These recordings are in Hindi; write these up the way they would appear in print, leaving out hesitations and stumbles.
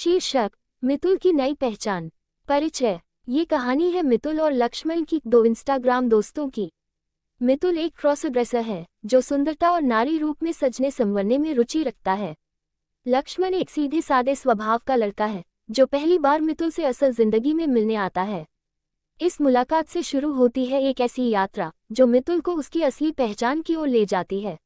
शीर्षक मितुल की नई पहचान। परिचय। ये कहानी है मितुल और लक्ष्मण की, दो इंस्टाग्राम दोस्तों की। मितुल एक क्रॉस ड्रेसर है जो सुंदरता और नारी रूप में सजने संवरने में रुचि रखता है। लक्ष्मण एक सीधे सादे स्वभाव का लड़का है जो पहली बार मितुल से असल जिंदगी में मिलने आता है। इस मुलाकात से शुरू होती है एक ऐसी यात्रा जो मितुल को उसकी असली पहचान की ओर ले जाती है।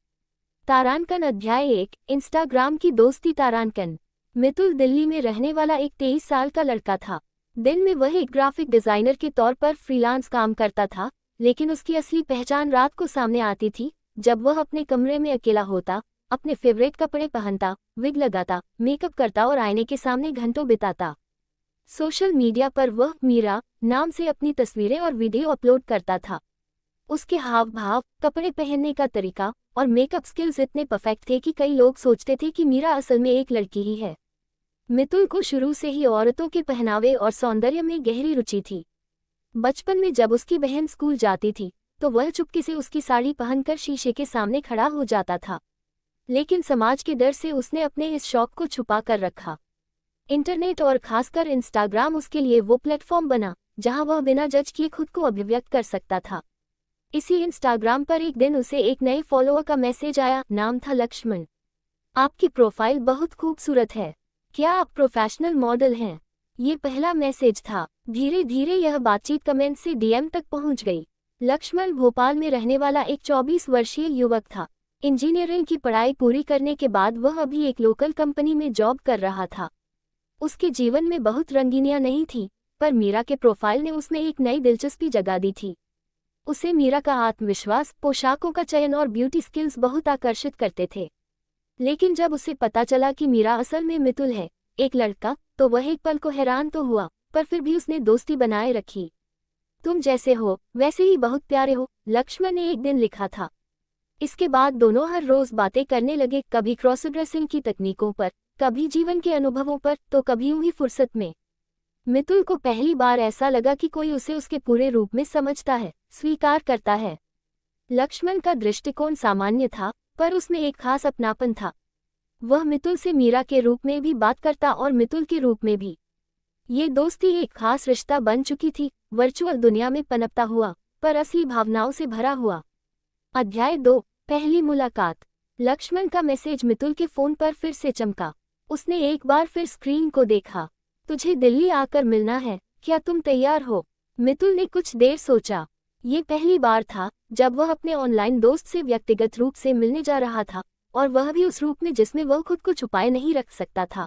तारांकन। अध्याय 1। इंस्टाग्राम की दोस्ती। तारांकन। मितुल दिल्ली में रहने वाला एक 23 साल का लड़का था। दिन में वह एक ग्राफिक डिजाइनर के तौर पर फ्रीलांस काम करता था, लेकिन उसकी असली पहचान रात को सामने आती थी जब वह अपने कमरे में अकेला होता, अपने फेवरेट कपड़े पहनता, विग लगाता, मेकअप करता और आईने के सामने घंटों बिताता। सोशल मीडिया पर वह मीरा नाम से अपनी तस्वीरें और वीडियो अपलोड करता था। उसके हाव भाव, कपड़े पहनने का तरीका और मेकअप स्किल्स इतने परफेक्ट थे कि कई लोग सोचते थे कि मीरा असल में एक लड़की ही है। मितुल को शुरू से ही औरतों के पहनावे और सौंदर्य में गहरी रुचि थी। बचपन में जब उसकी बहन स्कूल जाती थी तो वह चुपके से उसकी साड़ी पहनकर शीशे के सामने खड़ा हो जाता था, लेकिन समाज के डर से उसने अपने इस शौक को छुपा कर रखा। इंटरनेट और खासकर इंस्टाग्राम उसके लिए वो प्लेटफॉर्म बना जहां वह बिना जज किए खुद को अभिव्यक्त कर सकता था। इसी इंस्टाग्राम पर एक दिन उसे एक नए फॉलोअर का मैसेज आया। नाम था लक्ष्मण। आपकी प्रोफाइल बहुत खूबसूरत है, क्या आप प्रोफेशनल मॉडल हैं? ये पहला मैसेज था। धीरे धीरे यह बातचीत कमेंट से डीएम तक पहुंच गई। लक्ष्मण भोपाल में रहने वाला एक 24 वर्षीय युवक था। इंजीनियरिंग की पढ़ाई पूरी करने के बाद वह अभी एक लोकल कंपनी में जॉब कर रहा था। उसके जीवन में बहुत रंगीनियां नहीं थी, पर मीरा के प्रोफाइल ने उसमें एक नई दिलचस्पी जगा दी थी। उसे मीरा का आत्मविश्वास, पोशाकों का चयन और ब्यूटी स्किल्स बहुत आकर्षित करते थे। लेकिन जब उसे पता चला कि मीरा असल में मितुल है, एक लड़का, तो वह एक पल को हैरान तो हुआ, पर फिर भी उसने दोस्ती बनाए रखी। तुम जैसे हो वैसे ही बहुत प्यारे हो, लक्ष्मण ने एक दिन लिखा था। इसके बाद दोनों हर रोज बातें करने लगे, कभी क्रॉस ड्रेसिंग की तकनीकों पर, कभी जीवन के अनुभवों पर, तो कभी यूं ही फुर्सत में। मितुल को पहली बार ऐसा लगा कि कोई उसे उसके पूरे रूप में समझता है, स्वीकार करता है। लक्ष्मण का दृष्टिकोण सामान्य था, पर उसमें एक खास अपनापन था। वह मितुल से मीरा के रूप में भी बात करता और मितुल के रूप में भी। ये दोस्ती एक खास रिश्ता बन चुकी थी, वर्चुअल दुनिया में पनपता हुआ, पर असली भावनाओं से भरा हुआ। अध्याय 2। पहली मुलाकात। लक्ष्मण का मैसेज मितुल के फोन पर फिर से चमका। उसने एक बार फिर स्क्रीन को देखा। तुझे दिल्ली आकर मिलना है, क्या तुम तैयार हो? मितुल ने कुछ देर सोचा। ये पहली बार था जब वह अपने ऑनलाइन दोस्त से व्यक्तिगत रूप से मिलने जा रहा था, और वह भी उस रूप में जिसमें वह खुद को छुपाए नहीं रख सकता था।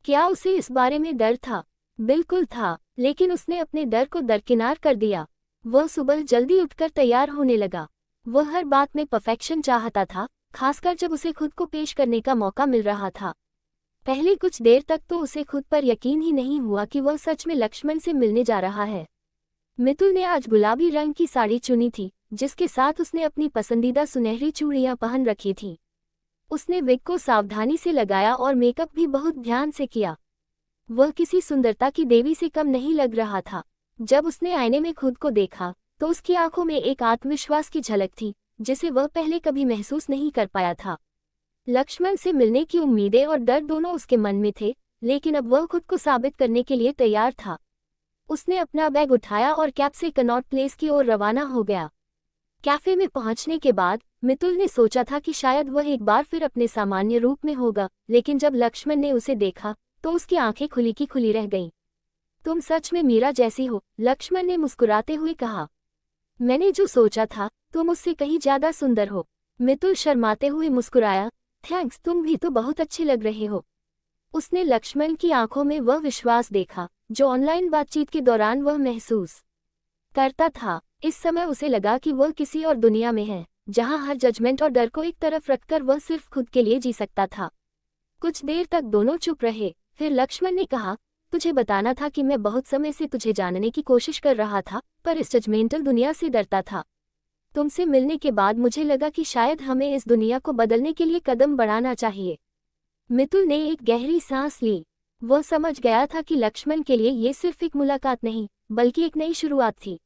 क्या उसे इस बारे में डर था? बिल्कुल था, लेकिन उसने अपने डर को दरकिनार कर दिया। वह सुबह जल्दी उठकर तैयार होने लगा। वह हर बात में परफेक्शन चाहता था, खासकर जब उसे खुद को पेश करने का मौका मिल रहा था। पहले कुछ देर तक तो उसे खुद पर यकीन ही नहीं हुआ कि वह सच में लक्ष्मण से मिलने जा रहा है। मितुल ने आज गुलाबी रंग की साड़ी चुनी थी, जिसके साथ उसने अपनी पसंदीदा सुनहरी चूड़ियां पहन रखी थी। उसने विग को सावधानी से लगाया और मेकअप भी बहुत ध्यान से किया। वह किसी सुंदरता की देवी से कम नहीं लग रहा था। जब उसने आईने में खुद को देखा तो उसकी आंखों में एक आत्मविश्वास की झलक थी जिसे वह पहले कभी महसूस नहीं कर पाया था। लक्ष्मण से मिलने की उम्मीदें और डर दोनों उसके मन में थे, लेकिन अब वह खुद को साबित करने के लिए तैयार था। उसने अपना बैग उठाया और कैब से कनॉट प्लेस की ओर रवाना हो गया। कैफे में पहुंचने के बाद मितुल ने सोचा था कि शायद वह एक बार फिर अपने सामान्य रूप में होगा, लेकिन जब लक्ष्मण ने उसे देखा तो उसकी आंखें खुली की खुली रह गईं। तुम सच में मीरा जैसी हो, लक्ष्मण ने मुस्कुराते हुए कहा। मैंने जो सोचा था, तुम उससे कहीं ज्यादा सुंदर हो। मितुल शर्माते हुए मुस्कुराया। थैंक्स, तुम भी तो बहुत अच्छे लग रहे हो। उसने लक्ष्मण की आंखों में वह विश्वास देखा जो ऑनलाइन बातचीत के दौरान वह महसूस करता था। इस समय उसे लगा कि वह किसी और दुनिया में है, जहां हर जजमेंट और डर को एक तरफ रखकर वह सिर्फ खुद के लिए जी सकता था। कुछ देर तक दोनों चुप रहे, फिर लक्ष्मण ने कहा, तुझे बताना था कि मैं बहुत समय से तुझे जानने की कोशिश कर रहा था, पर इस जजमेंटल दुनिया से डरता था। तुमसे मिलने के बाद मुझे लगा कि शायद हमें इस दुनिया को बदलने के लिए कदम बढ़ाना चाहिए। मितुल ने एक गहरी सांस ली। वह समझ गया था कि लक्ष्मण के लिए ये सिर्फ एक मुलाकात नहीं, बल्कि एक नई शुरुआत थी।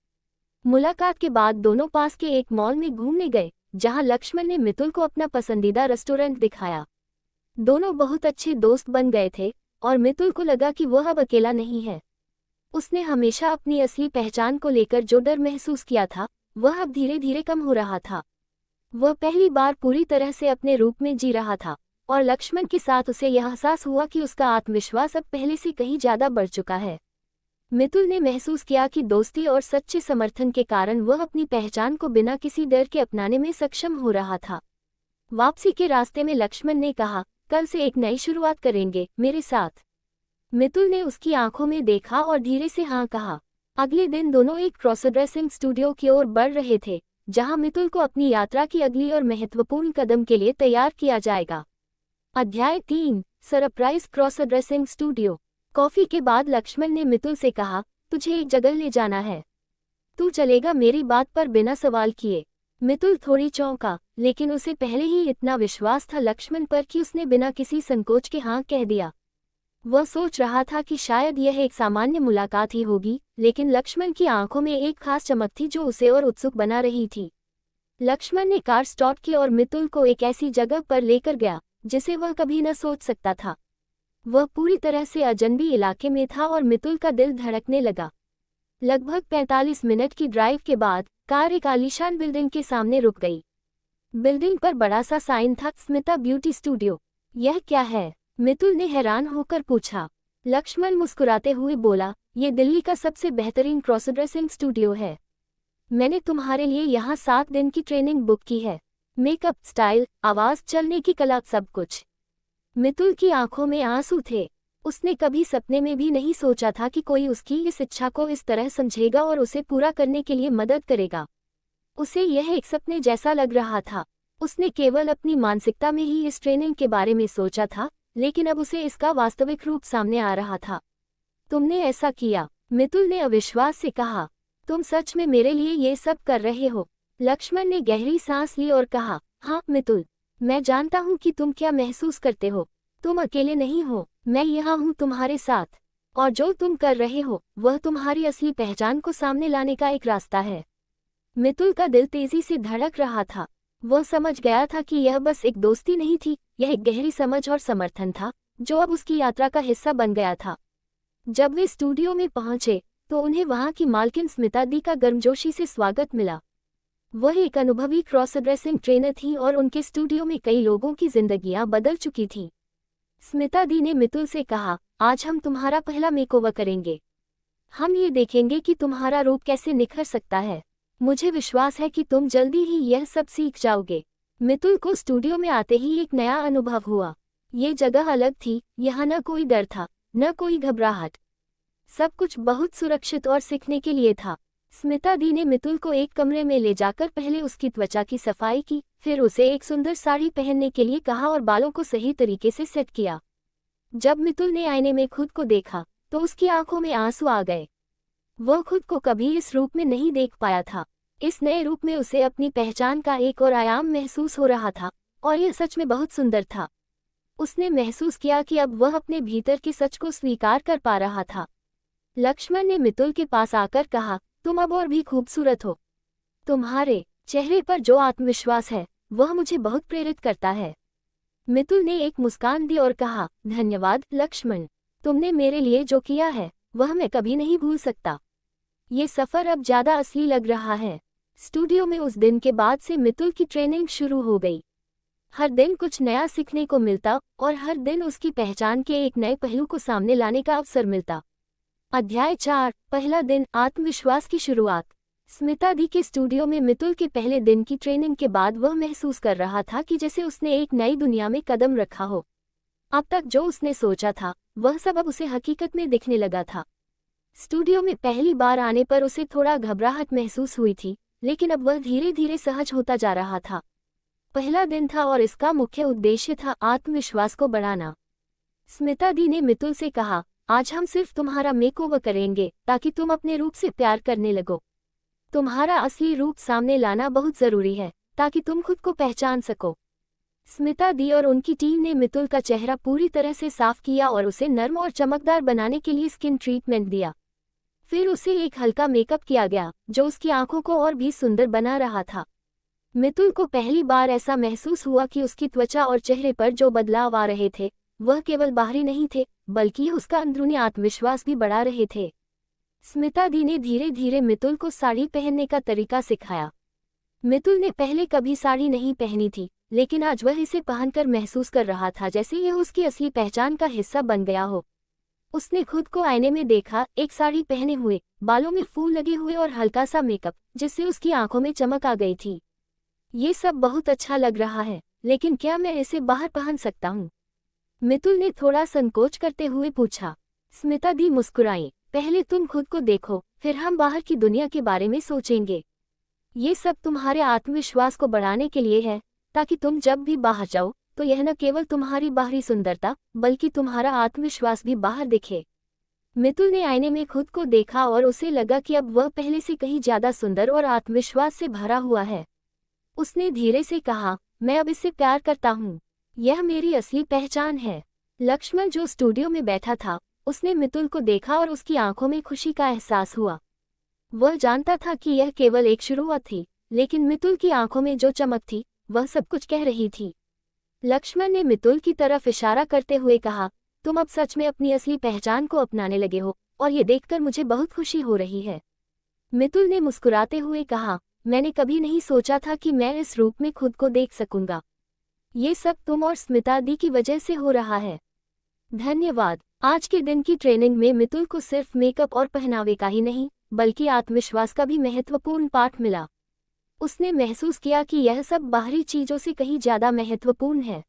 मुलाकात के बाद दोनों पास के एक मॉल में घूमने गए, जहां लक्ष्मण ने मितुल को अपना पसंदीदा रेस्टोरेंट दिखाया। दोनों बहुत अच्छे दोस्त बन गए थे, और मितुल को लगा कि वह अब अकेला नहीं है। उसने हमेशा अपनी असली पहचान को लेकर जो डर महसूस किया था, वह अब धीरे धीरे कम हो रहा था। वह पहली बार पूरी तरह से अपने रूप में जी रहा था, और लक्ष्मण के साथ उसे यह एहसास हुआ कि उसका आत्मविश्वास अब पहले से कहीं ज्यादा बढ़ चुका है। मितुल ने महसूस किया कि दोस्ती और सच्चे समर्थन के कारण वह अपनी पहचान को बिना किसी डर के अपनाने में सक्षम हो रहा था। वापसी के रास्ते में लक्ष्मण ने कहा, कल से एक नई शुरुआत करेंगे मेरे साथ। मितुल ने उसकी आंखों में देखा और धीरे से हाँ कहा। अगले दिन दोनों एक क्रॉस ड्रेसिंग स्टूडियो की ओर बढ़ रहे थे, जहां मितुल को अपनी यात्रा की अगली और महत्वपूर्ण कदम के लिए तैयार किया जाएगा। अध्याय 3, surprise cross dressing studio. Coffee के बाद लक्ष्मण ने मितुल से कहा, तुझे एक जगह ले जाना है, तू चलेगा मेरी बात पर बिना सवाल किए। मितुल थोड़ी चौंका, लेकिन उसे पहले ही इतना विश्वास था लक्ष्मण पर कि उसने बिना किसी संकोच के हाँ कह दिया। वह सोच रहा था कि शायद यह एक सामान्य मुलाकात ही होगी, लेकिन लक्ष्मण की आंखों में एक खास चमक थी जो उसे और उत्सुक बना रही थी। लक्ष्मण ने कार स्टार्ट की और मितुल को एक ऐसी जगह पर लेकर गया जिसे वह कभी न सोच सकता था। वह पूरी तरह से अजनबी इलाके में था और मितुल का दिल धड़कने लगा। लगभग 45 मिनट की ड्राइव के बाद कार एक आलीशान बिल्डिंग के सामने रुक गई। बिल्डिंग पर बड़ा सा साइन था, स्मिता ब्यूटी स्टूडियो। यह क्या है? मितुल ने हैरान होकर पूछा। लक्ष्मण मुस्कुराते हुए बोला, ये दिल्ली का सबसे बेहतरीन क्रॉस ड्रेसिंग स्टूडियो है। मैंने तुम्हारे लिए यहाँ 7 दिन की ट्रेनिंग बुक की है। मेकअप, स्टाइल, आवाज, चलने की कला, सब कुछ। मितुल की आंखों में आंसू थे। उसने कभी सपने में भी नहीं सोचा था कि कोई उसकी इस इच्छा को इस तरह समझेगा और उसे पूरा करने के लिए मदद करेगा। उसे यह एक सपने जैसा लग रहा था। उसने केवल अपनी मानसिकता में ही इस ट्रेनिंग के बारे में सोचा था, लेकिन अब उसे इसका वास्तविक रूप सामने आ रहा था। तुमने ऐसा किया? मितुल ने अविश्वास से कहा। तुम सच में मेरे लिए ये सब कर रहे हो? लक्ष्मण ने गहरी सांस ली और कहा, हाँ मितुल, मैं जानता हूँ कि तुम क्या महसूस करते हो। तुम अकेले नहीं हो, मैं यहाँ हूँ तुम्हारे साथ। और जो तुम कर रहे हो वह तुम्हारी असली पहचान को सामने लाने का एक रास्ता है। मितुल का दिल तेजी से धड़क रहा था। वह समझ गया था कि यह बस एक दोस्ती नहीं थी, यह एक गहरी समझ और समर्थन था जो अब उसकी यात्रा का हिस्सा बन गया था। जब वे स्टूडियो में पहुंचे तो उन्हें वहां की मालकिन स्मिता दी का गर्मजोशी से स्वागत मिला। वह एक अनुभवी क्रॉस ड्रेसिंग ट्रेनर थी और उनके स्टूडियो में कई लोगों की जिंदगियां बदल चुकी थीं। स्मिता दी ने मितुल से कहा, आज हम तुम्हारा पहला मेकओवर करेंगे। हम ये देखेंगे कि तुम्हारा रूप कैसे निखर सकता है। मुझे विश्वास है कि तुम जल्दी ही यह सब सीख जाओगे। मितुल को स्टूडियो में आते ही एक नया अनुभव हुआ। ये जगह अलग थी, यहाँ न कोई डर था, न कोई घबराहट। सब कुछ बहुत सुरक्षित और सीखने के लिए था। स्मिता दी ने मितुल को एक कमरे में ले जाकर पहले उसकी त्वचा की सफाई की, फिर उसे एक सुंदर साड़ी पहनने के लिए कहा और बालों को सही तरीके से सेट किया। जब मितुल ने आईने में खुद को देखा तो उसकी आंखों में आंसू आ गए। वह खुद को कभी इस रूप में नहीं देख पाया था। इस नए रूप में उसे अपनी पहचान का एक और आयाम महसूस हो रहा था, और यह सच में बहुत सुंदर था। उसने महसूस किया कि अब वह अपने भीतर के सच को स्वीकार कर पा रहा था। लक्ष्मण ने मितुल के पास आकर कहा, तुम अब और भी खूबसूरत हो। तुम्हारे चेहरे पर जो आत्मविश्वास है वह मुझे बहुत प्रेरित करता है। मितुल ने एक मुस्कान दी और कहा, धन्यवाद लक्ष्मण, तुमने मेरे लिए जो किया है वह मैं कभी नहीं भूल सकता। ये सफर अब ज्यादा असली लग रहा है। स्टूडियो में उस दिन के बाद से मितुल की ट्रेनिंग शुरू हो गई। हर दिन कुछ नया सीखने को मिलता और हर दिन उसकी पहचान के एक नए पहलू को सामने लाने का अवसर मिलता। अध्याय 4, पहला दिन, आत्मविश्वास की शुरुआत। स्मिता दी के स्टूडियो में मितुल के पहले दिन की ट्रेनिंग के बाद वह महसूस कर रहा था कि जैसे उसने एक नई दुनिया में कदम रखा हो। अब तक जो उसने सोचा था वह सब अब उसे हकीकत में दिखने लगा था। स्टूडियो में पहली बार आने पर उसे थोड़ा घबराहट महसूस हुई थी, लेकिन अब वह धीरे धीरे सहज होता जा रहा था। पहला दिन था और इसका मुख्य उद्देश्य था आत्मविश्वास को बढ़ाना। स्मिता दी ने मितुल से कहा, आज हम सिर्फ तुम्हारा मेकओवर करेंगे ताकि तुम अपने रूप से प्यार करने लगो। तुम्हारा असली रूप सामने लाना बहुत जरूरी है ताकि तुम खुद को पहचान सको। स्मिता दी और उनकी टीम ने मितुल का चेहरा पूरी तरह से साफ किया और उसे नर्म और चमकदार बनाने के लिए स्किन ट्रीटमेंट दिया। फिर उसे एक हल्का मेकअप किया गया जो उसकी आंखों को और भी सुंदर बना रहा था। मितुल को पहली बार ऐसा महसूस हुआ कि उसकी त्वचा और चेहरे पर जो बदलाव आ रहे थे वह केवल बाहरी नहीं थे, बल्कि उसका अंदरूनी आत्मविश्वास भी बढ़ा रहे थे। स्मिता दी ने धीरे धीरे मितुल को साड़ी पहनने का तरीका सिखाया। मितुल ने पहले कभी साड़ी नहीं पहनी थी, लेकिन आज वह इसे पहनकर महसूस कर रहा था जैसे यह उसकी असली पहचान का हिस्सा बन गया हो। उसने खुद को आईने में देखा, एक साड़ी पहने हुए, बालों में फूल लगे हुए और हल्का सा मेकअप, जिससे उसकी आंखों में चमक आ गई थी। ये सब बहुत अच्छा लग रहा है, लेकिन क्या मैं इसे बाहर पहन सकता हूँ? मितुल ने थोड़ा संकोच करते हुए पूछा। स्मिता दी मुस्कुराई। पहले तुम खुद को देखो, फिर हम बाहर की दुनिया के बारे में सोचेंगे। ये सब तुम्हारे आत्मविश्वास को बढ़ाने के लिए है, ताकि तुम जब भी बाहर जाओ तो यह न केवल तुम्हारी बाहरी सुंदरता बल्कि तुम्हारा आत्मविश्वास भी बाहर दिखे। मितुल ने आईने में खुद को देखा और उसे लगा कि अब वह पहले से कहीं ज्यादा सुंदर और आत्मविश्वास से भरा हुआ है। उसने धीरे से कहा, मैं अब इससे प्यार करता हूँ। यह मेरी असली पहचान है। लक्ष्मण जो स्टूडियो में बैठा था, उसने मितुल को देखा और उसकी आंखों में खुशी का एहसास हुआ। वह जानता था कि यह केवल एक शुरुआत थी, लेकिन मितुल की आंखों में जो चमक थी वह सब कुछ कह रही थी। लक्ष्मण ने मितुल की तरफ इशारा करते हुए कहा, तुम अब सच में अपनी असली पहचान को अपनाने लगे हो और ये देखकर मुझे बहुत खुशी हो रही है। मितुल ने मुस्कुराते हुए कहा, मैंने कभी नहीं सोचा था कि मैं इस रूप में खुद को देख सकूंगा। ये सब तुम और स्मिता दी की वजह से हो रहा है। धन्यवाद। आज के दिन की ट्रेनिंग में मितुल को सिर्फ मेकअप और पहनावे का ही नहीं, बल्कि आत्मविश्वास का भी महत्वपूर्ण पाठ मिला। उसने महसूस किया कि यह सब बाहरी चीजों से कहीं ज्यादा महत्वपूर्ण है।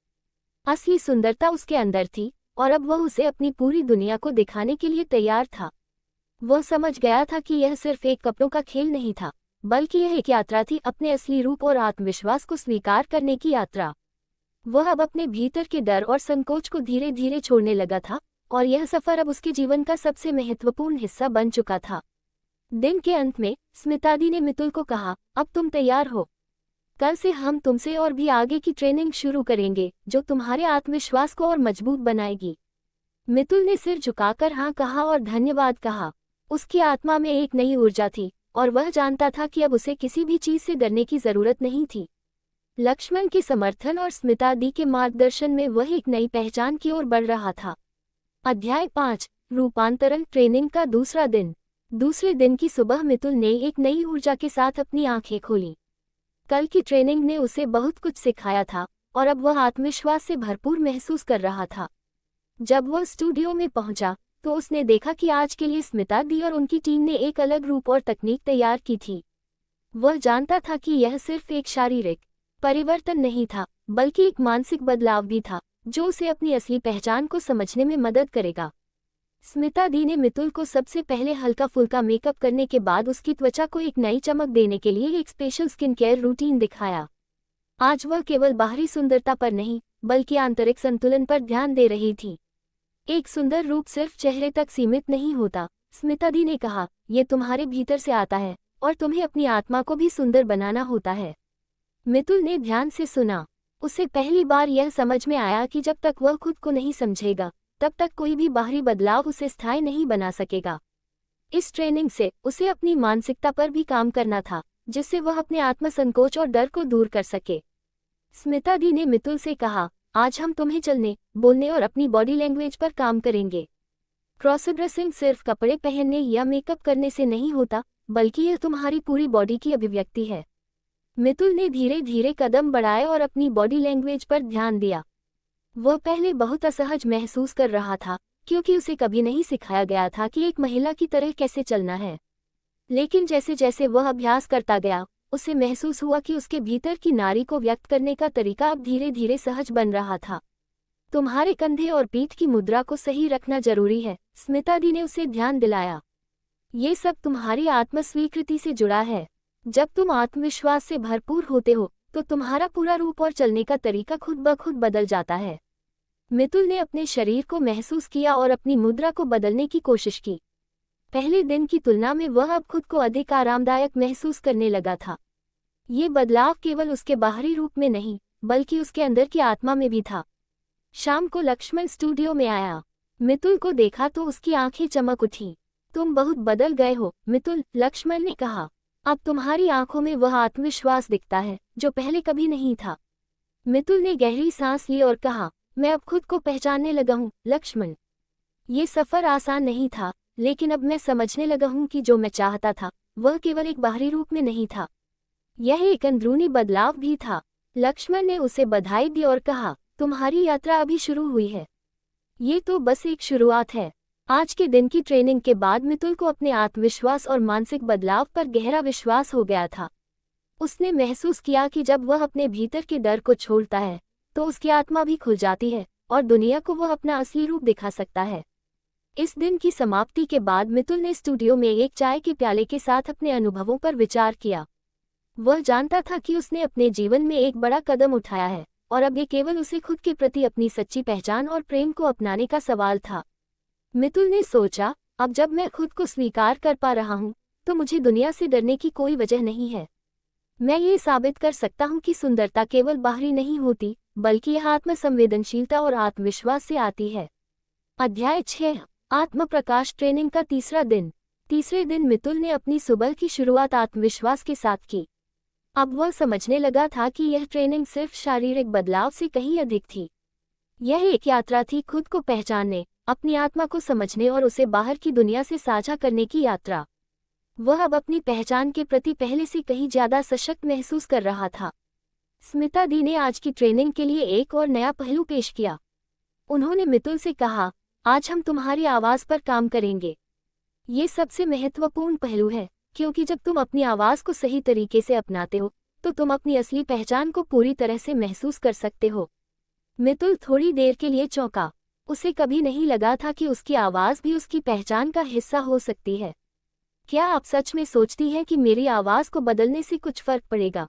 असली सुंदरता उसके अंदर थी और अब वह उसे अपनी पूरी दुनिया को दिखाने के लिए तैयार था। वह समझ गया था कि यह सिर्फ एक कपड़ों का खेल नहीं था, बल्कि यह एक यात्रा थी अपने असली रूप और आत्मविश्वास को स्वीकार करने की यात्रा। वह अब अपने भीतर के डर और संकोच को धीरे धीरे छोड़ने लगा था और यह सफर अब उसके जीवन का सबसे महत्वपूर्ण हिस्सा बन चुका था। दिन के अंत में स्मिता दी ने मितुल को कहा, अब तुम तैयार हो। कल से हम तुमसे और भी आगे की ट्रेनिंग शुरू करेंगे, जो तुम्हारे आत्मविश्वास को और मजबूत बनाएगी। मितुल ने सिर झुकाकर हाँ कहा और धन्यवाद कहा। उसकी आत्मा में एक नई ऊर्जा थी और वह जानता था कि अब उसे किसी भी चीज से डरने की जरूरत नहीं थी। लक्ष्मण के समर्थन और स्मिता दी के मार्गदर्शन में वह एक नई पहचान की ओर बढ़ रहा था। अध्याय 5, रूपांतरण ट्रेनिंग का दूसरा दिन। दूसरे दिन की सुबह मितुल ने एक नई ऊर्जा के साथ अपनी आंखें खोली। कल की ट्रेनिंग ने उसे बहुत कुछ सिखाया था और अब वह आत्मविश्वास से भरपूर महसूस कर रहा था। जब वह स्टूडियो में पहुंचा तो उसने देखा कि आज के लिए स्मिता दी और उनकी टीम ने एक अलग रूप और तकनीक तैयार की थी। वह जानता था कि यह सिर्फ एक शारीरिक परिवर्तन नहीं था, बल्कि एक मानसिक बदलाव भी था, जो उसे अपनी असली पहचान को समझने में मदद करेगा। स्मिता दी ने मितुल को सबसे पहले हल्का फुल्का मेकअप करने के बाद उसकी त्वचा को एक नई चमक देने के लिए एक स्पेशल स्किन केयर रूटीन दिखाया। आज वह केवल बाहरी सुंदरता पर नहीं, बल्कि आंतरिक संतुलन पर ध्यान दे रही थी। एक सुंदर रूप सिर्फ चेहरे तक सीमित नहीं होता, स्मिता दी ने कहा, यह तुम्हारे भीतर से आता है और तुम्हें अपनी आत्मा को भी सुंदर बनाना होता है। मितुल ने ध्यान से सुना। उसे पहली बार यह समझ में आया कि जब तक वह खुद को नहीं समझेगा, तब तक कोई भी बाहरी बदलाव उसे स्थायी नहीं बना सकेगा। इस ट्रेनिंग से उसे अपनी मानसिकता पर भी काम करना था, जिससे वह अपने आत्मसंकोच और डर को दूर कर सके। स्मिता दी ने मितुल से कहा, आज हम तुम्हें चलने, बोलने और अपनी बॉडी लैंग्वेज पर काम करेंगे। क्रॉस ड्रेसिंग सिर्फ कपड़े पहनने या मेकअप करने से नहीं होता, बल्कि यह तुम्हारी पूरी बॉडी की अभिव्यक्ति है। मितुल ने धीरे धीरे कदम बढ़ाए और अपनी बॉडी लैंग्वेज पर ध्यान दिया। वह पहले बहुत असहज महसूस कर रहा था, क्योंकि उसे कभी नहीं सिखाया गया था कि एक महिला की तरह कैसे चलना है। लेकिन जैसे जैसे वह अभ्यास करता गया, उसे महसूस हुआ कि उसके भीतर की नारी को व्यक्त करने का तरीका अब धीरे धीरे सहज बन रहा था। तुम्हारे कंधे और पीठ की मुद्रा को सही रखना जरूरी है, स्मिता दी ने उसे ध्यान दिलाया। ये सब तुम्हारी आत्मस्वीकृति से जुड़ा है। जब तुम आत्मविश्वास से भरपूर होते हो, तो तुम्हारा पूरा रूप और चलने का तरीका खुद ब खुद बदल जाता है। मितुल ने अपने शरीर को महसूस किया और अपनी मुद्रा को बदलने की कोशिश की। पहले दिन की तुलना में वह अब खुद को अधिक आरामदायक महसूस करने लगा था। ये बदलाव केवल उसके बाहरी रूप में नहीं, बल्कि उसके अंदर की आत्मा में भी था। शाम को लक्ष्मण स्टूडियो में आया। मितुल को देखा तो उसकी आंखें चमक उठी। तुम बहुत बदल गए हो मितुल, लक्ष्मण ने कहा। अब तुम्हारी आंखों में वह आत्मविश्वास दिखता है जो पहले कभी नहीं था। मितुल ने गहरी सांस ली और कहा, मैं अब खुद को पहचानने लगा हूँ लक्ष्मण। ये सफ़र आसान नहीं था, लेकिन अब मैं समझने लगा हूँ कि जो मैं चाहता था वह केवल एक बाहरी रूप में नहीं था, यह एक अंदरूनी बदलाव भी था। लक्ष्मण ने उसे बधाई दी और कहा, तुम्हारी यात्रा अभी शुरू हुई है। ये तो बस एक शुरुआत है। आज के दिन की ट्रेनिंग के बाद मितुल को अपने आत्मविश्वास और मानसिक बदलाव पर गहरा विश्वास हो गया था। उसने महसूस किया कि जब वह अपने भीतर के डर को छोड़ता है तो उसकी आत्मा भी खुल जाती है और दुनिया को वह अपना असली रूप दिखा सकता है। इस दिन की समाप्ति के बाद मितुल ने स्टूडियो में एक चाय के प्याले के साथ अपने अनुभवों पर विचार किया। वह जानता था कि उसने अपने जीवन में एक बड़ा कदम उठाया है और अब ये केवल उसे खुद के प्रति अपनी सच्ची पहचान और प्रेम को अपनाने का सवाल था। मितुल ने सोचा, अब जब मैं खुद को स्वीकार कर पा रहा हूँ तो मुझे दुनिया से डरने की कोई वजह नहीं है। मैं ये साबित कर सकता हूँ कि सुंदरता केवल बाहरी नहीं होती, बल्कि यह आत्मसंवेदनशीलता और आत्मविश्वास से आती है। अध्याय 6, आत्म प्रकाश ट्रेनिंग का तीसरा दिन। तीसरे दिन मितुल ने अपनी सुबह की शुरुआत आत्मविश्वास के साथ की। अब वह समझने लगा था कि यह ट्रेनिंग सिर्फ शारीरिक बदलाव से कहीं अधिक थी। यह एक यात्रा थी खुद को पहचानने, अपनी आत्मा को समझने और उसे बाहर की दुनिया से साझा करने की यात्रा। वह अब अपनी पहचान के प्रति पहले से कहीं ज्यादा सशक्त महसूस कर रहा था। स्मिता दी ने आज की ट्रेनिंग के लिए एक और नया पहलू पेश किया। उन्होंने मितुल से कहा, आज हम तुम्हारी आवाज़ पर काम करेंगे। ये सबसे महत्वपूर्ण पहलू है, क्योंकि जब तुम अपनी आवाज़ को सही तरीके से अपनाते हो तो तुम अपनी असली पहचान को पूरी तरह से महसूस कर सकते हो। मितुल थोड़ी देर के लिए चौंका। उसे कभी नहीं लगा था कि उसकी आवाज़ भी उसकी पहचान का हिस्सा हो सकती है। क्या आप सच में सोचती हैं कि मेरी आवाज़ को बदलने से कुछ फर्क पड़ेगा?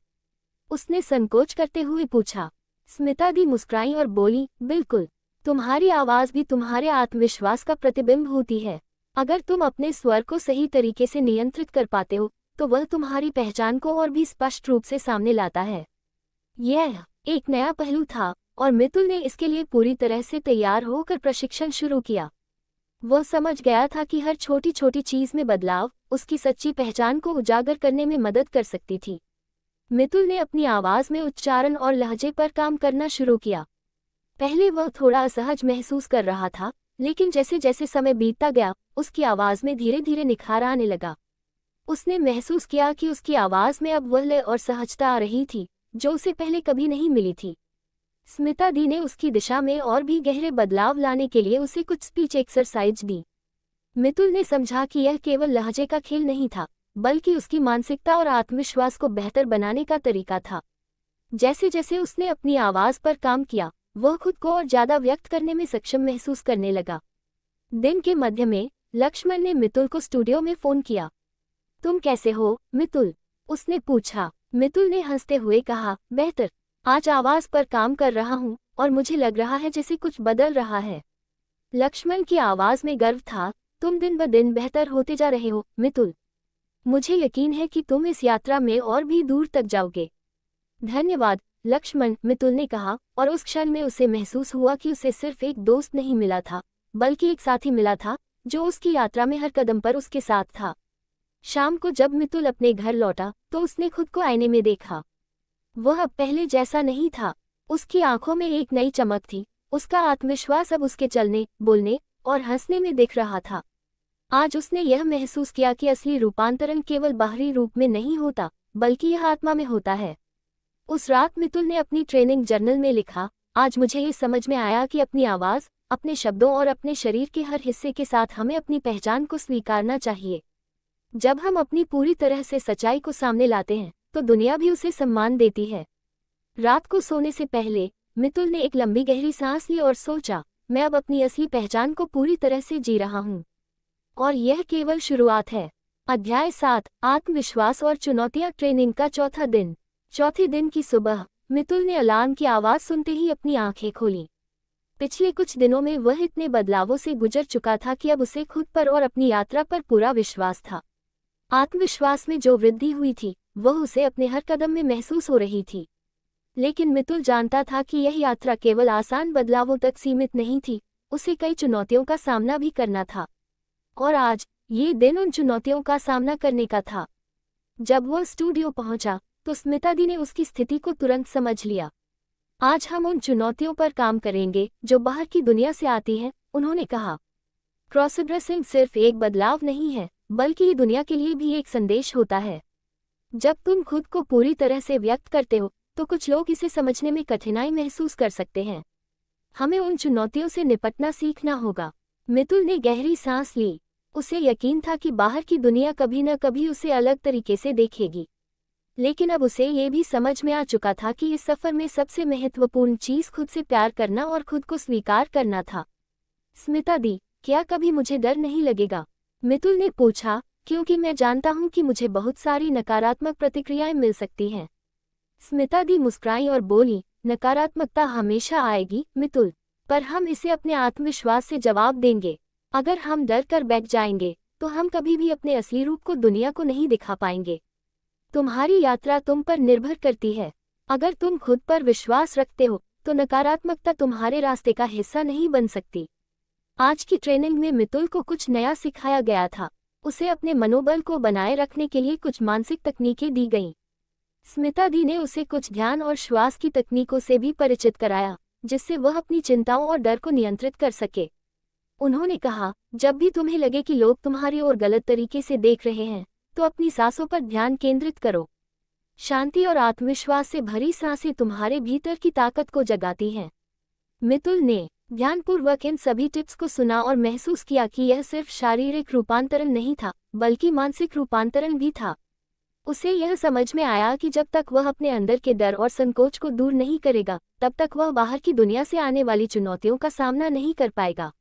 उसने संकोच करते हुए पूछा। स्मिता दी मुस्कुराई और बोली, बिल्कुल। तुम्हारी आवाज़ भी तुम्हारे आत्मविश्वास का प्रतिबिंब होती है। अगर तुम अपने स्वर को सही तरीके से नियंत्रित कर पाते हो तो वह तुम्हारी पहचान को और भी स्पष्ट रूप से सामने लाता है। यह एक नया पहलू था और मितुल ने इसके लिए पूरी तरह से तैयार होकर प्रशिक्षण शुरू किया। वह समझ गया था कि हर छोटी छोटी चीज़ में बदलाव उसकी सच्ची पहचान को उजागर करने में मदद कर सकती थी। मितुल ने अपनी आवाज़ में उच्चारण और लहजे पर काम करना शुरू किया। पहले वह थोड़ा असहज महसूस कर रहा था, लेकिन जैसे जैसे समय बीतता गया उसकी आवाज़ में धीरे धीरे निखार आने लगा। उसने महसूस किया कि उसकी आवाज़ में अब वह लय और सहजता आ रही थी जो उसे पहले कभी नहीं मिली थी। स्मिता दी ने उसकी दिशा में और भी गहरे बदलाव लाने के लिए उसे कुछ स्पीच एक्सरसाइज दी। मितुल ने समझा कि यह केवल लहजे का खेल नहीं था, बल्कि उसकी मानसिकता और आत्मविश्वास को बेहतर बनाने का तरीका था। जैसे जैसे उसने अपनी आवाज़ पर काम किया वह खुद को और ज़्यादा व्यक्त करने में सक्षम महसूस करने लगा। दिन के मध्य में लक्ष्मण ने मितुल को स्टूडियो में फ़ोन किया। तुम कैसे हो मितुल? उसने पूछा। मितुल ने हंसते हुए कहा, बेहतर। आज आवाज़ पर काम कर रहा हूँ और मुझे लग रहा है जैसे कुछ बदल रहा है। लक्ष्मण की आवाज़ में गर्व था। तुम दिन ब दिन बेहतर होते जा रहे हो मितुल। मुझे यकीन है कि तुम इस यात्रा में और भी दूर तक जाओगे। धन्यवाद लक्ष्मण, मितुल ने कहा, और उस क्षण में उसे महसूस हुआ कि उसे सिर्फ एक दोस्त नहीं मिला था, बल्कि एक साथी मिला था जो उसकी यात्रा में हर कदम पर उसके साथ था। शाम को जब मितुल अपने घर लौटा तो उसने खुद को आईने में देखा। वह अब पहले जैसा नहीं था। उसकी आंखों में एक नई चमक थी। उसका आत्मविश्वास अब उसके चलने, बोलने और हंसने में दिख रहा था। आज उसने यह महसूस किया कि असली रूपांतरण केवल बाहरी रूप में नहीं होता, बल्कि यह आत्मा में होता है। उस रात मितुल ने अपनी ट्रेनिंग जर्नल में लिखा, आज मुझे ये समझ में आया कि अपनी आवाज़, अपने शब्दों और अपने शरीर के हर हिस्से के साथ हमें अपनी पहचान को स्वीकारना चाहिए। जब हम अपनी पूरी तरह से सच्चाई को सामने लाते हैं तो दुनिया भी उसे सम्मान देती है। रात को सोने से पहले मितुल ने एक लंबी गहरी सांस ली और सोचा, मैं अब अपनी असली पहचान को पूरी तरह से जी रहा हूँ और यह केवल शुरुआत है। अध्याय 7, आत्मविश्वास और चुनौतियाँ ट्रेनिंग का चौथा दिन। चौथे दिन की सुबह मितुल ने अलार्म की आवाज़ सुनते ही अपनी आंखें खोलीं। पिछले कुछ दिनों में वह इतने बदलावों से गुजर चुका था कि अब उसे खुद पर और अपनी यात्रा पर पूरा विश्वास था। आत्मविश्वास में जो वृद्धि हुई थी वह उसे अपने हर कदम में महसूस हो रही थी। लेकिन मितुल जानता था कि यह यात्रा केवल आसान बदलावों तक सीमित नहीं थी, उसे कई चुनौतियों का सामना भी करना था। और आज ये दिन उन चुनौतियों का सामना करने का था। जब वह स्टूडियो पहुंचा तो स्मिता दी ने उसकी स्थिति को तुरंत समझ लिया। आज हम उन चुनौतियों पर काम करेंगे जो बाहर की दुनिया से आती हैं, उन्होंने कहा। क्रॉस ड्रेसिंग सिर्फ एक बदलाव नहीं है, बल्कि ये दुनिया के लिए भी एक संदेश होता है। जब तुम खुद को पूरी तरह से व्यक्त करते हो तो कुछ लोग इसे समझने में कठिनाई महसूस कर सकते हैं। हमें उन चुनौतियों से निपटना सीखना होगा। मितुल ने गहरी सांस ली। उसे यकीन था कि बाहर की दुनिया कभी न कभी उसे अलग तरीके से देखेगी, लेकिन अब उसे ये भी समझ में आ चुका था कि इस सफर में सबसे महत्वपूर्ण चीज खुद से प्यार करना और खुद को स्वीकार करना था। स्मिता दी, क्या कभी मुझे डर नहीं लगेगा? मितुल ने पूछा, क्योंकि मैं जानता हूं कि मुझे बहुत सारी नकारात्मक प्रतिक्रियाएं मिल सकती हैं। स्मिता दी मुस्कुराई और बोली, नकारात्मकता हमेशा आएगी मितुल, पर हम इसे अपने आत्मविश्वास से जवाब देंगे। अगर हम डर कर बैठ जाएंगे तो हम कभी भी अपने असली रूप को दुनिया को नहीं दिखा पाएंगे। तुम्हारी यात्रा तुम पर निर्भर करती है। अगर तुम खुद पर विश्वास रखते हो तो नकारात्मकता तुम्हारे रास्ते का हिस्सा नहीं बन सकती। आज की ट्रेनिंग में मितुल को कुछ नया सिखाया गया था। उसे अपने मनोबल को बनाए रखने के लिए कुछ मानसिक तकनीकें दी गईं। स्मिता दी ने उसे कुछ ध्यान और श्वास की तकनीकों से भी परिचित कराया, जिससे वह अपनी चिंताओं और डर को नियंत्रित कर सके। उन्होंने कहा, जब भी तुम्हें लगे कि लोग तुम्हारी ओर गलत तरीके से देख रहे हैं तो अपनी सांसों पर ध्यान केंद्रित करो। शांति और आत्मविश्वास से भरी सांसें तुम्हारे भीतर की ताकत को जगाती हैं। मितुल ने ध्यानपूर्वक इन सभी टिप्स को सुना और महसूस किया कि यह सिर्फ शारीरिक रूपांतरण नहीं था, बल्कि मानसिक रूपांतरण भी था। उसे यह समझ में आया कि जब तक वह अपने अंदर के डर और संकोच को दूर नहीं करेगा, तब तक वह बाहर की दुनिया से आने वाली चुनौतियों का सामना नहीं कर पाएगा।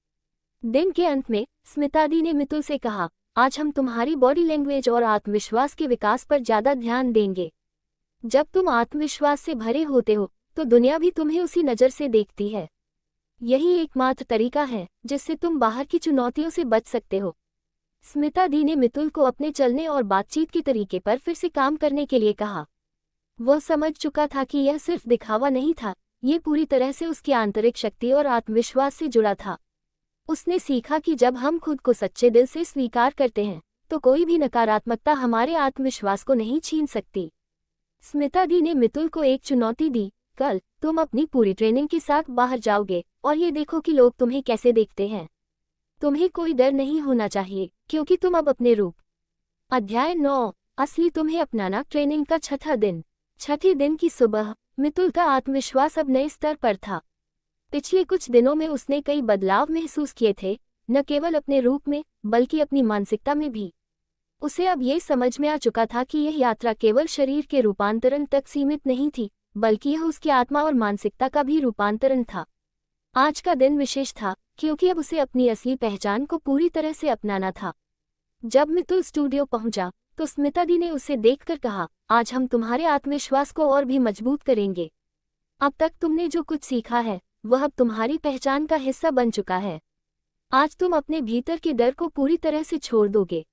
दिन के अंत में स्मिता दी ने मितुल से कहा, आज हम तुम्हारी बॉडी लैंग्वेज और आत्मविश्वास के विकास पर ज्यादा ध्यान देंगे। जब तुम आत्मविश्वास से भरे होते हो तो दुनिया भी तुम्हें उसी नज़र से देखती है। यही एकमात्र तरीका है जिससे तुम बाहर की चुनौतियों से बच सकते हो। स्मिता दी ने मितुल को अपने चलने और बातचीत के तरीके पर फिर से काम करने के लिए कहा। वह समझ चुका था कि यह सिर्फ दिखावा नहीं था, ये पूरी तरह से उसकी आंतरिक शक्ति और आत्मविश्वास से जुड़ा था। उसने सीखा कि जब हम खुद को सच्चे दिल से स्वीकार करते हैं तो कोई भी नकारात्मकता हमारे आत्मविश्वास को नहीं छीन सकती। स्मिता दी ने मितुल को एक चुनौती दी, कल तुम अपनी पूरी ट्रेनिंग के साथ बाहर जाओगे और ये देखो कि लोग तुम्हें कैसे देखते हैं। तुम्हें कोई डर नहीं होना चाहिए, क्योंकि तुम अब अपने रूप। अध्याय 9, असली तुम्हें अपनाना। ट्रेनिंग का छठे दिन की सुबह मितुल का आत्मविश्वास अब नए स्तर पर था। पिछले कुछ दिनों में उसने कई बदलाव महसूस किए थे, न केवल अपने रूप में बल्कि अपनी मानसिकता में भी। उसे अब ये समझ में आ चुका था कि यह यात्रा केवल शरीर के रूपांतरण तक सीमित नहीं थी, बल्कि यह उसकी आत्मा और मानसिकता का भी रूपांतरण था। आज का दिन विशेष था क्योंकि अब उसे अपनी असली पहचान को पूरी तरह से अपनाना था। जब मितुल स्टूडियो पहुंचा तो स्मिता दी ने उसे देखकर कहा, आज हम तुम्हारे आत्मविश्वास को और भी मजबूत करेंगे। अब तक तुमने जो कुछ सीखा है वह अब तुम्हारी पहचान का हिस्सा बन चुका है। आज तुम अपने भीतर के डर को पूरी तरह से छोड़ दोगे।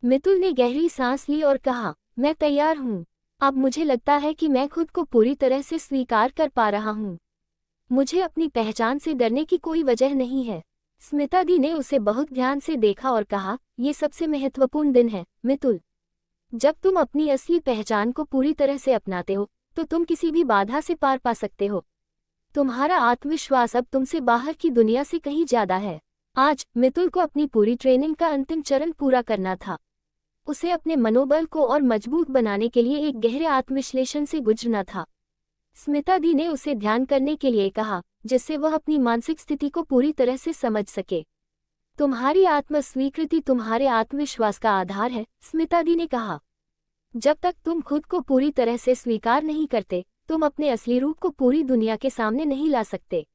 मितुल ने गहरी सांस ली और कहा, मैं तैयार हूँ। अब मुझे लगता है कि मैं खुद को पूरी तरह से स्वीकार कर पा रहा हूँ। मुझे अपनी पहचान से डरने की कोई वजह नहीं है। स्मिता दी ने उसे बहुत ध्यान से देखा और कहा, ये सबसे महत्वपूर्ण दिन है मितुल। जब तुम अपनी असली पहचान को पूरी तरह से अपनाते हो तो तुम किसी भी बाधा से पार पा सकते हो। तुम्हारा आत्मविश्वास अब तुमसे बाहर की दुनिया से कहीं ज्यादा है। आज मितुल को अपनी पूरी ट्रेनिंग का अंतिम चरण पूरा करना था। उसे अपने मनोबल को और मजबूत बनाने के लिए एक गहरे आत्मविश्लेषण से गुजरना था। स्मिता दी ने उसे ध्यान करने के लिए कहा, जिससे वह अपनी मानसिक स्थिति को पूरी तरह से समझ सके। तुम्हारी आत्म स्वीकृति तुम्हारे आत्मविश्वास का आधार है, स्मिता दी ने कहा। जब तक तुम खुद को पूरी तरह से स्वीकार नहीं करते, तुम अपने असली रूप को पूरी दुनिया के सामने नहीं ला सकते।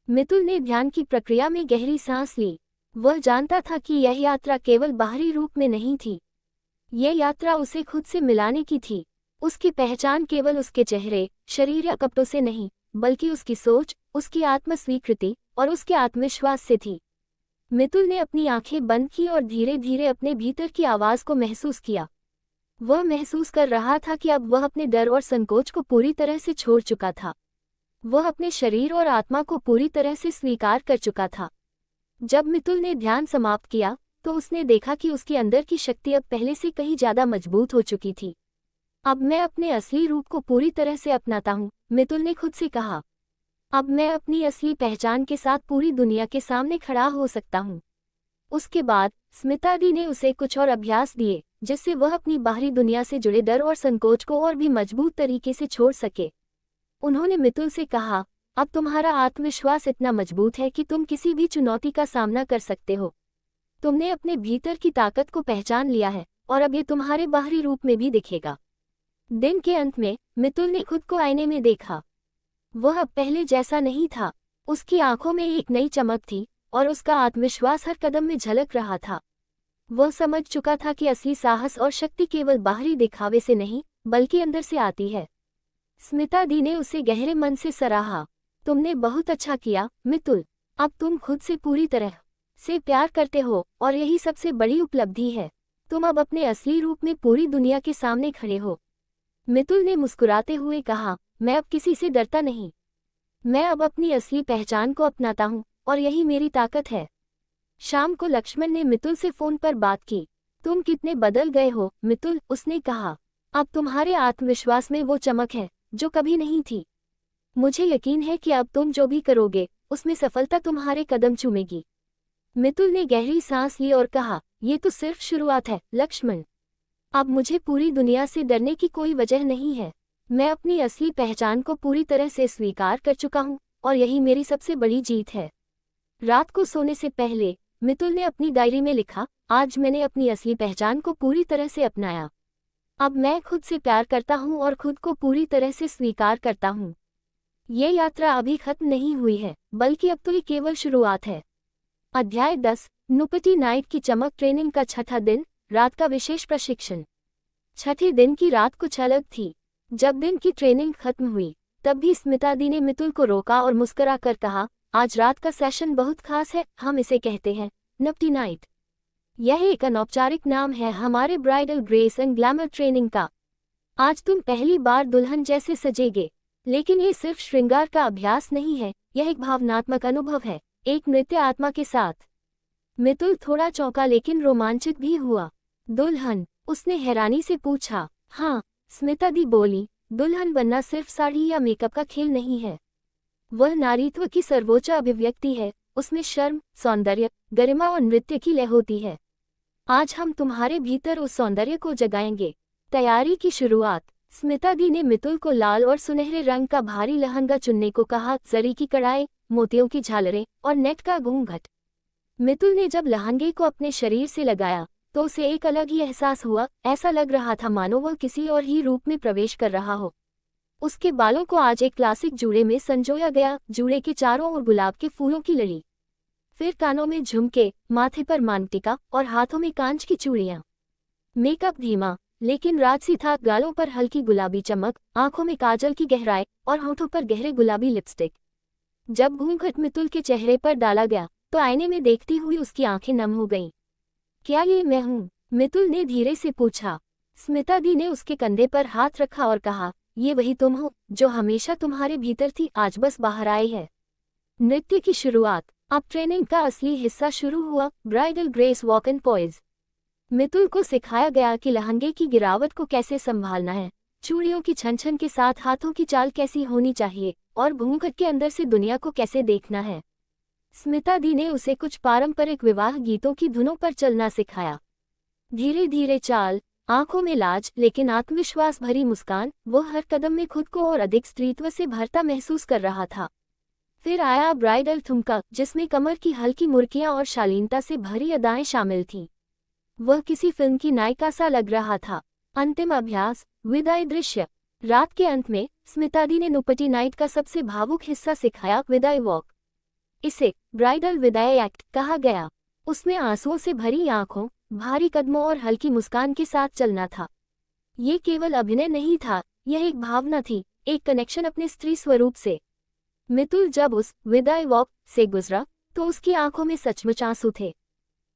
मितुल ने ध्यान की प्रक्रिया में गहरी सांस ली। वह जानता था कि यह यात्रा केवल बाहरी रूप में नहीं थी, यह यात्रा उसे खुद से मिलाने की थी। उसकी पहचान केवल उसके चेहरे, शरीर या कपड़ों से नहीं, बल्कि उसकी सोच, उसकी आत्म स्वीकृति और उसके आत्मविश्वास से थी। मितुल ने अपनी आंखें बंद की और धीरे धीरे अपने भीतर की आवाज को महसूस किया। वह महसूस कर रहा था कि अब वह अपने डर और संकोच को पूरी तरह से छोड़ चुका था। वह अपने शरीर और आत्मा को पूरी तरह से स्वीकार कर चुका था। जब मितुल ने ध्यान समाप्त किया तो उसने देखा कि उसके अंदर की शक्ति अब पहले से कहीं ज्यादा मजबूत हो चुकी थी। अब मैं अपने असली रूप को पूरी तरह से अपनाता हूँ, मितुल ने खुद से कहा। अब मैं अपनी असली पहचान के साथ पूरी दुनिया के सामने खड़ा हो सकता हूँ। उसके बाद स्मिता दी ने उसे कुछ और अभ्यास दिए जिससे वह अपनी बाहरी दुनिया से जुड़े डर और संकोच को और भी मजबूत तरीके से छोड़ सके। उन्होंने मितुल से कहा, अब तुम्हारा आत्मविश्वास इतना मजबूत है कि तुम किसी भी चुनौती का सामना कर सकते हो। तुमने अपने भीतर की ताकत को पहचान लिया है और अब ये तुम्हारे बाहरी रूप में भी दिखेगा। दिन के अंत में मितुल ने खुद को आईने में देखा। वह अब पहले जैसा नहीं था। उसकी आंखों में एक नई चमक थी और उसका आत्मविश्वास हर कदम में झलक रहा था। वह समझ चुका था कि असली साहस और शक्ति केवल बाहरी दिखावे से नहीं बल्कि अंदर से आती है। स्मिता दी ने उसे गहरे मन से सराहा। तुमने बहुत अच्छा किया मितुल। अब तुम खुद से पूरी तरह से प्यार करते हो और यही सबसे बड़ी उपलब्धि है। तुम अब अपने असली रूप में पूरी दुनिया के सामने खड़े हो। मितुल ने मुस्कुराते हुए कहा, मैं अब किसी से डरता नहीं। मैं अब अपनी असली पहचान को अपनाता हूँ और यही मेरी ताकत है। शाम को लक्ष्मण ने मितुल से फोन पर बात की। तुम कितने बदल गए हो मितुल, उसने कहा। अब तुम्हारे आत्मविश्वास में वो चमक है जो कभी नहीं थी। मुझे यकीन है कि अब तुम जो भी करोगे उसमें सफलता तुम्हारे कदम चूमेगी। मितुल ने गहरी सांस ली और कहा, ये तो सिर्फ शुरुआत है लक्ष्मण। अब मुझे पूरी दुनिया से डरने की कोई वजह नहीं है। मैं अपनी असली पहचान को पूरी तरह से स्वीकार कर चुका हूँ और यही मेरी सबसे बड़ी जीत है। रात को सोने से पहले मितुल ने अपनी डायरी में लिखा, आज मैंने अपनी असली पहचान को पूरी तरह से अपनाया। अब मैं खुद से प्यार करता हूँ और खुद को पूरी तरह से स्वीकार करता हूँ। ये यात्रा अभी खत्म नहीं हुई है बल्कि अब तो ये केवल शुरुआत है। अध्याय 10, नुपटी नाइट की चमक। ट्रेनिंग का छठा दिन, रात का विशेष प्रशिक्षण। छठे दिन की रात कुछ अलग थी। जब दिन की ट्रेनिंग खत्म हुई तब भी स्मिता दी ने मितुल को रोका और मुस्कुरा कर कहा, आज रात का सेशन बहुत खास है। हम इसे कहते हैं नुपटी नाइट। यह एक अनौपचारिक नाम है हमारे bridal grace and glamour training का। आज तुम पहली बार दुल्हन जैसे सजेगे, लेकिन ये सिर्फ श्रृंगार का अभ्यास नहीं है, यह एक भावनात्मक अनुभव है, एक नृत्य आत्मा के साथ। मितुल थोड़ा चौंका लेकिन रोमांचित भी हुआ। दुल्हन, उसने हैरानी से पूछा। हाँ, स्मिता दी बोली, दुल्हन बनना सिर्फ साड़ी या मेकअप का खेल नहीं है। वह नारीत्व की सर्वोच्च अभिव्यक्ति है। उसमें शर्म, सौंदर्य, गरिमा और नृत्य की लय होती है। आज हम तुम्हारे भीतर उस सौंदर्य को जगाएंगे। तैयारी की शुरुआत। स्मिता दी ने मितुल को लाल और सुनहरे रंग का भारी लहंगा चुनने को कहा। जरी की कढ़ाई, मोतियों की झालरें और नेट का घूंघट। मितुल ने जब लहंगे को अपने शरीर से लगाया तो उसे एक अलग ही एहसास हुआ। ऐसा लग रहा था मानो वह किसी और ही रूप में प्रवेश कर रहा हो। उसके बालों को आज एक क्लासिक जूड़े में संजोया गया, जूड़े के चारों ओर गुलाब के फूलों की लड़ी। फिर कानों में झुमके, माथे पर मांगटिका और हाथों में कांच की चूड़ियां। मेकअप धीमा लेकिन राजसी था। गालों पर हल्की गुलाबी चमक, आंखों में काजल की गहराई और होठों पर गहरे गुलाबी लिपस्टिक। जब घूंघट मितुल के चेहरे पर डाला गया तो आईने में देखती हुई उसकी आंखें नम हो गईं। क्या ये मैं हूँ? मितुल ने धीरे से पूछा। स्मिता दी ने उसके कंधे पर हाथ रखा और कहा, ये वही तुम हो जो हमेशा तुम्हारे भीतर थी, आज बस बाहर आई है। नृत्य की शुरुआत। अब ट्रेनिंग का असली हिस्सा शुरू हुआ, bridal grace walk and poise. Mitul को सिखाया गया कि लहंगे की गिरावट को कैसे संभालना है, चूड़ियों की छन छन के साथ हाथों की चाल कैसी होनी चाहिए और घूंघट के अंदर से दुनिया को कैसे देखना है। स्मिता दी ने उसे कुछ पारंपरिक विवाह गीतों की धुनों पर चलना सिखाया। धीरे धीरे चाल, आंखों में लाज लेकिन आत्मविश्वास भरी मुस्कान। वो हर कदम में खुद को और अधिक स्त्रीत्व से भरता महसूस कर रहा था। फिर आया ब्राइडल ठुमका, जिसमें कमर की हल्की मुर्कियां और शालीनता से भरी अदाएं शामिल थीं। वह किसी फिल्म की नायिका सा लग रहा था। अंतिम अभ्यास, विदाई दृश्य। रात के अंत में स्मिता दी ने नुपटी नाइट का सबसे भावुक हिस्सा सिखाया, विदाई वॉक। इसे ब्राइडल विदाई एक्ट कहा गया। उसमें आंसुओं से भरी आंखों, भारी कदमों और हल्की मुस्कान के साथ चलना था। ये केवल अभिनय नहीं था, यह एक भावना थी, एक कनेक्शन अपने स्त्री स्वरूप से। मितुल जब उस विदाई वॉक से गुजरा तो उसकी आंखों में सचमुच आंसू थे।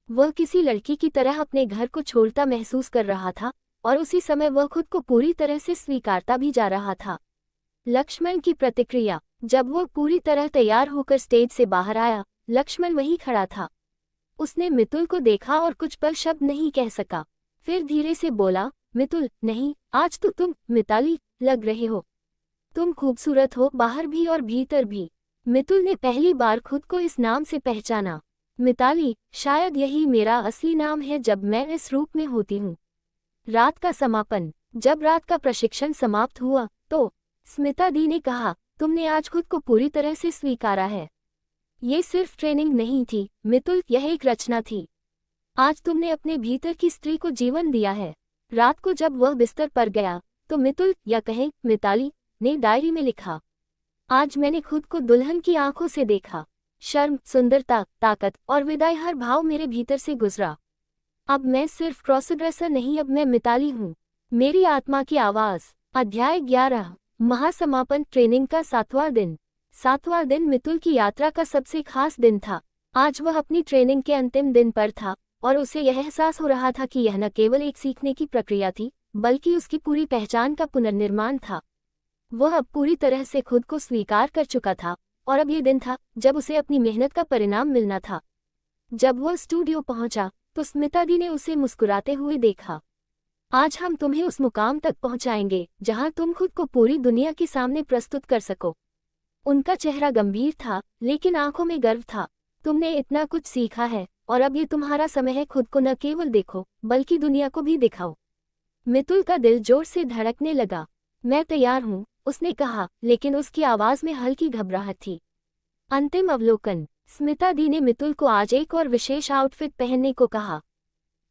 वह किसी लड़की की तरह अपने घर को छोड़ता महसूस कर रहा था और उसी समय वह खुद को पूरी तरह से स्वीकारता भी जा रहा था। लक्ष्मण की प्रतिक्रिया। जब वह पूरी तरह तैयार होकर स्टेज से बाहर आया, लक्ष्मण वहीं खड़ा था। उसने मितुल को देखा और कुछ पल शब्द नहीं कह सका। फिर धीरे से बोला, मितुल, नहीं, आज तो तुम मिताली लग रहे हो। तुम खूबसूरत हो, बाहर भी और भीतर भी। मितुल ने पहली बार खुद को इस नाम से पहचाना। मिताली, शायद यही मेरा असली नाम है जब मैं इस रूप में होती हूँ। रात का समापन। जब रात का प्रशिक्षण समाप्त हुआ तो स्मिता दी ने कहा, तुमने आज खुद को पूरी तरह से स्वीकारा है। ये सिर्फ ट्रेनिंग नहीं थी मितुल, यह एक रचना थी। आज तुमने अपने भीतर की स्त्री को जीवन दिया है। रात को जब वह बिस्तर पर गया तो मितुल, या कहें मिताली, ने डायरी में लिखा, आज मैंने खुद को दुल्हन की आंखों से देखा। शर्म, सुंदरता, ताकत और विदाई, हर भाव मेरे भीतर से गुजरा। अब मैं सिर्फ क्रॉसड्रेसर नहीं, अब मैं मिताली हूँ, मेरी आत्मा की आवाज। अध्याय 11। महासमापन। ट्रेनिंग का 7वां दिन। 7वां दिन मितुल की यात्रा का सबसे खास दिन था। आज वह अपनी ट्रेनिंग के अंतिम दिन पर था और उसे यह एहसास हो रहा था कि यह न केवल एक सीखने की प्रक्रिया थी, बल्कि उसकी पूरी पहचान का पुनर्निर्माण था। वह अब पूरी तरह से खुद को स्वीकार कर चुका था और अब ये दिन था जब उसे अपनी मेहनत का परिणाम मिलना था। जब वह स्टूडियो पहुंचा तो स्मिता दी ने उसे मुस्कुराते हुए देखा। आज हम तुम्हें उस मुकाम तक पहुंचाएंगे जहां तुम खुद को पूरी दुनिया के सामने प्रस्तुत कर सको। उनका चेहरा गंभीर था लेकिन आंखों में गर्व था। तुमने इतना कुछ सीखा है और अब ये तुम्हारा समय है, खुद को न केवल देखो बल्कि दुनिया को भी दिखाओ। मितुल का दिल जोर से धड़कने लगा। मैं तैयार हूँ, उसने कहा, लेकिन उसकी आवाज में हल्की घबराहट थी। अंतिम अवलोकन। स्मिता दी ने मितुल को आज एक और विशेष आउटफिट पहनने को कहा।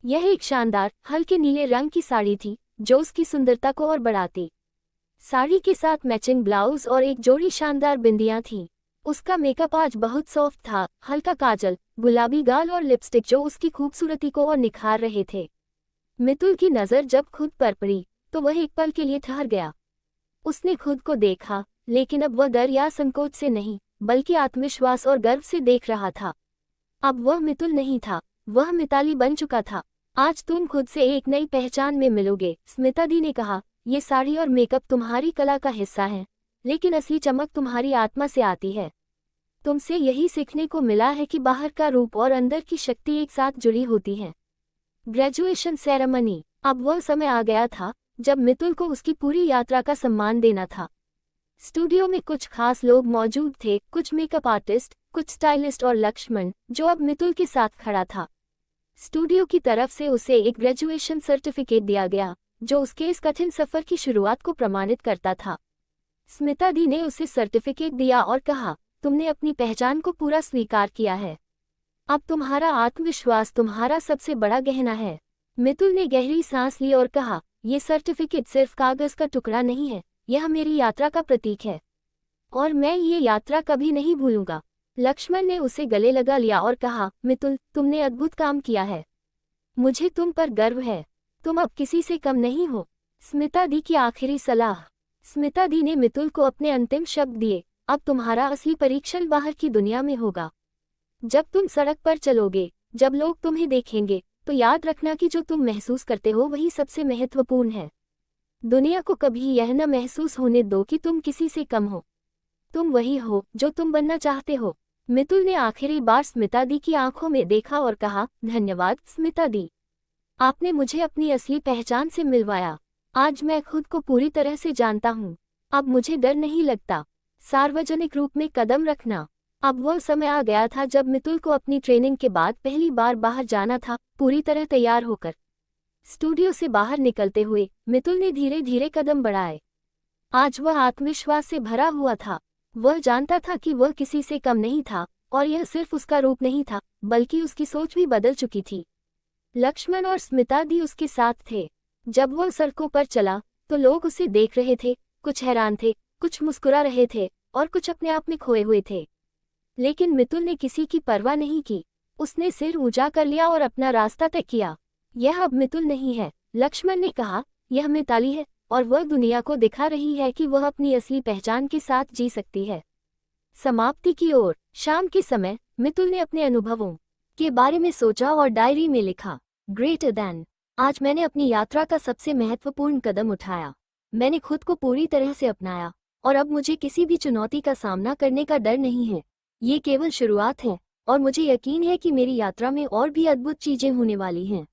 यह एक शानदार हल्के नीले रंग की साड़ी थी जो उसकी सुंदरता को और बढ़ाती। साड़ी के साथ मैचिंग ब्लाउज और एक जोड़ी शानदार बिंदियां थीं। उसका मेकअप आज बहुत सॉफ्ट था, हल्का काजल, गुलाबी गाल और लिपस्टिक जो उसकी खूबसूरती को और निखार रहे थे। मितुल की नज़र जब खुद पर पड़ी तो वह एक पल के लिए ठहर गया। उसने खुद को देखा, लेकिन अब वह डर या संकोच से नहीं बल्कि आत्मविश्वास और गर्व से देख रहा था। अब वह मितुल नहीं था, वह मिताली बन चुका था। आज तुम खुद से एक नई पहचान में मिलोगे, स्मिता दी ने कहा। ये साड़ी और मेकअप तुम्हारी कला का हिस्सा है, लेकिन असली चमक तुम्हारी आत्मा से आती है। तुमसे यही सीखने को मिला है कि बाहर का रूप और अंदर की शक्ति एक साथ जुड़ी होती है। Graduation ceremony. अब वह समय आ गया था जब मितुल को उसकी पूरी यात्रा का सम्मान देना था। स्टूडियो में कुछ खास लोग मौजूद थे, कुछ मेकअप आर्टिस्ट, कुछ स्टाइलिस्ट और लक्ष्मण जो अब मितुल के साथ खड़ा था। स्टूडियो की तरफ से उसे एक ग्रेजुएशन सर्टिफिकेट दिया गया जो उसके इस कठिन सफर की शुरुआत को प्रमाणित करता था। स्मिता दी ने उसे सर्टिफिकेट दिया और कहा, तुमने अपनी पहचान को पूरा स्वीकार किया है। अब तुम्हारा आत्मविश्वास तुम्हारा सबसे बड़ा गहना है। मितुल ने गहरी सांस ली और कहा, यह सर्टिफिकेट सिर्फ कागज का टुकड़ा नहीं है, यह मेरी यात्रा का प्रतीक है और मैं ये यात्रा कभी नहीं भूलूंगा। लक्ष्मण ने उसे गले लगा लिया और कहा, मितुल, तुमने अद्भुत काम किया है। मुझे तुम पर गर्व है। तुम अब किसी से कम नहीं हो। स्मिता दी की आखिरी सलाह। स्मिता दी ने मितुल को अपने अंतिम शब्द दिए, अब तुम्हारा असली परीक्षण बाहर की दुनिया में होगा। जब तुम सड़क पर चलोगे, जब लोग तुम्हें देखेंगे, तो याद रखना कि जो तुम महसूस करते हो वही सबसे महत्वपूर्ण है। दुनिया को कभी यह न महसूस होने दो कि तुम किसी से कम हो। तुम वही हो जो तुम बनना चाहते हो। मितुल ने आखिरी बार स्मिता दी की आंखों में देखा और कहा, धन्यवाद स्मिता दी, आपने मुझे अपनी असली पहचान से मिलवाया। आज मैं खुद को पूरी तरह से जानता हूँ। अब मुझे डर नहीं लगता सार्वजनिक रूप में कदम रखना। अब वह समय आ गया था जब मितुल को अपनी ट्रेनिंग के बाद पहली बार बाहर जाना था, पूरी तरह तैयार होकर। स्टूडियो से बाहर निकलते हुए मितुल ने धीरे धीरे कदम बढ़ाए। आज वह आत्मविश्वास से भरा हुआ था। वह जानता था कि वह किसी से कम नहीं था और यह सिर्फ उसका रूप नहीं था बल्कि उसकी सोच भी बदल चुकी थी। लक्ष्मण और स्मिता दी उसके साथ थे। जब वह सड़कों पर चला तो लोग उसे देख रहे थे, कुछ हैरान थे, कुछ मुस्कुरा रहे थे और कुछ अपने आप में खोए हुए थे। लेकिन मितुल ने किसी की परवाह नहीं की। उसने सिर ऊंचा कर लिया और अपना रास्ता तय किया। यह अब मितुल नहीं है, लक्ष्मण ने कहा, यह मिताली है और वह दुनिया को दिखा रही है कि वह अपनी असली पहचान के साथ जी सकती है। समाप्ति की ओर। शाम के समय मितुल ने अपने अनुभवों के बारे में सोचा और डायरी में लिखा, ग्रेटर देन। आज मैंने अपनी यात्रा का सबसे महत्वपूर्ण कदम उठाया। मैंने खुद को पूरी तरह से अपनाया और अब मुझे किसी भी चुनौती का सामना करने का डर नहीं है। ये केवल शुरुआत है और मुझे यकीन है कि मेरी यात्रा में और भी अद्भुत चीजें होने वाली हैं।